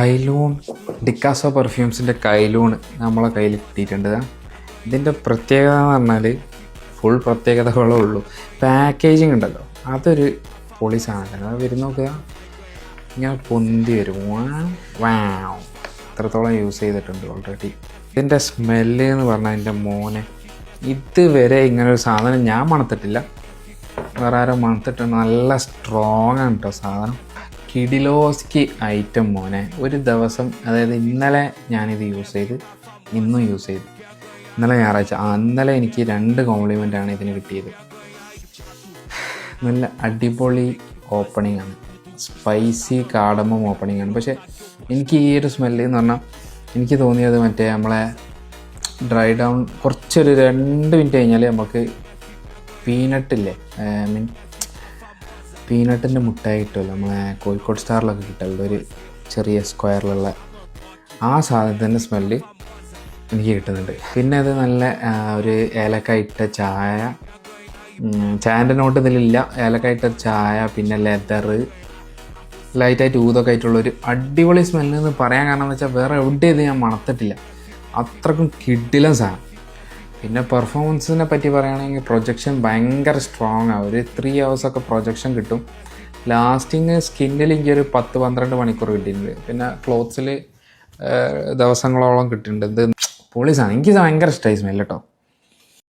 കൈലൂൺ ഡിക്കാസോ പെർഫ്യൂംസിൻ്റെ കൈലൂൺ നമ്മളെ കയ്യിൽ കിട്ടിയിട്ടുണ്ട്. ഇതിൻ്റെ പ്രത്യേകത എന്ന് പറഞ്ഞാൽ ഫുൾ പ്രത്യേകതകളേ ഉള്ളൂ. പാക്കേജിങ് ഉണ്ടല്ലോ, അതൊരു പൊളി സാധനം. അത് വരും നോക്കുക, ഇങ്ങനെ പൊന്തി വരും. വാവ്, ഇത്രത്തോളം യൂസ് ചെയ്തിട്ടുണ്ട് ഓൾറെഡി. ഇതിൻ്റെ സ്മെല്ല് എന്ന് പറഞ്ഞാൽ എൻ്റെ മോനെ, ഇതുവരെ ഇങ്ങനൊരു സാധനം ഞാൻ മണത്തിട്ടില്ല. വേറെ ആരോ മണത്തിട്ടുണ്ട്. നല്ല സ്ട്രോങ് ആണ് കേട്ടോ സാധനം. കിഡിലോസ്കി ഐറ്റം മോനെ. ഒരു ദിവസം, അതായത് ഇന്നലെ ഞാനിത് യൂസ് ചെയ്ത്, ഇന്നും യൂസ് ചെയ്തു. ഇന്നലെ ഞായറാഴ്ച, ഇന്നലെ എനിക്ക് 2 കോംപ്ലിമെൻ്റാണ് ഇതിന് കിട്ടിയത്. നല്ല അടിപൊളി ഓപ്പണിംഗ് ആണ്, സ്പൈസി കാർഡമം ഓപ്പണിംഗ് ആണ്. പക്ഷേ എനിക്ക് ഈ ഒരു സ്മെല്ല് എന്ന് പറഞ്ഞാൽ എനിക്ക് തോന്നിയത് മറ്റേ നമ്മളെ ഡ്രൈ ഡൗൺ കുറച്ചൊരു 2 മിനിറ്റ് കഴിഞ്ഞാൽ നമുക്ക് പീനട്ടില്ലേ, പീനട്ടിൻ്റെ മുട്ടായി കിട്ടുമല്ലോ, നമ്മളെ കോഴിക്കോട് സ്റ്റാറിലൊക്കെ കിട്ടുമല്ലോ, ഒരു ചെറിയ സ്ക്വയറിലുള്ള ആ സാധനത്തിൻ്റെ സ്മെല്ല് എനിക്ക് കിട്ടുന്നുണ്ട്. പിന്നെ അത് നല്ല ഒരു ഏലക്കായ ഇട്ട ചായ, ചായൻ്റെ നോട്ട് ഇതിലില്ല, ഏലക്കായ ഇട്ട ചായ, പിന്നെ ലെതർ, ലൈറ്റായിട്ട് ഊതൊക്കെ ആയിട്ടുള്ളൊരു അടിപൊളി സ്മെല്ല് എന്ന് പറയാൻ കാരണം എന്ന് വെച്ചാൽ വേറെ എവിടെ ഇത് ഞാൻ മണത്തിട്ടില്ല. അത്രക്കും കിടിലൻ സാധനം. പിന്നെ പെർഫോമൻസിനെ പറ്റി പറയുകയാണെങ്കിൽ പ്രൊജക്ഷൻ ഭയങ്കര സ്ട്രോങ് ആണ്. ഒരു 3 hours പ്രൊജക്ഷൻ കിട്ടും. ലാസ്റ്റിങ് സ്കിന്നിൽ എനിക്കൊരു 10-12 മണിക്കൂർ കിട്ടിയിട്ടുണ്ട്. പിന്നെ ക്ലോത്ത്സിൽ ദിവസങ്ങളോളം കിട്ടിയിട്ടുണ്ട്. ഇത് പൊളി സാധനം. എനിക്ക് ഭയങ്കര ഇഷ്ടമായി സ്മെല്ല് കേട്ടോ.